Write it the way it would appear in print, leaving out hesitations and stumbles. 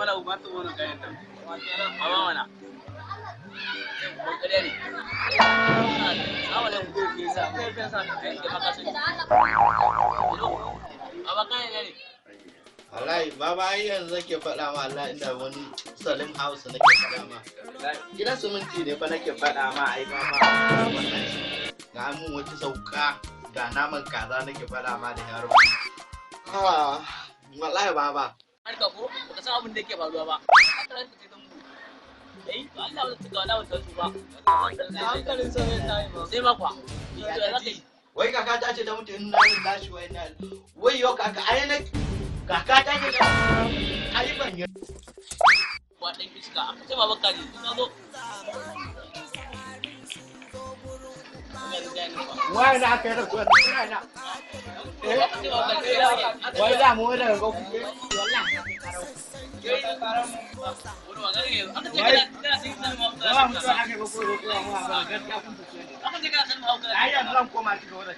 mana uban to wannan kayan nan. Mama mana. Ban kare ne. Awalan ko ke sa, kai kan sa kai ke maka sani. Aba kai ne. Wallahi baba ai yanzu nake faɗa ma Allah inda wani Salim House nake faɗa ma. Gidan suminti ne fa nake faɗa ma ai baba. Ga mun wata sauka ga naman kaza nake faɗa ma da yaro. Wallahi baba. Har ka ko baka san abin da yake faruwa ba. Haka ranka ce dan mu. Allah wata tuka wala wata su ba. Hankalin sa ne tayi ba. Sai ma kwa. Ya zaka yi. Wai kaka ta ce da mutum in na lashi wai na. Wai yo kaka ai na kaka ta ce da ai ban yi. Wa dan iska aka ce baban kaji ka zo. Wai na kai da kuwa na. Wai da mu da ga ku wallahi. Ai yanzu zan koma cikin wannan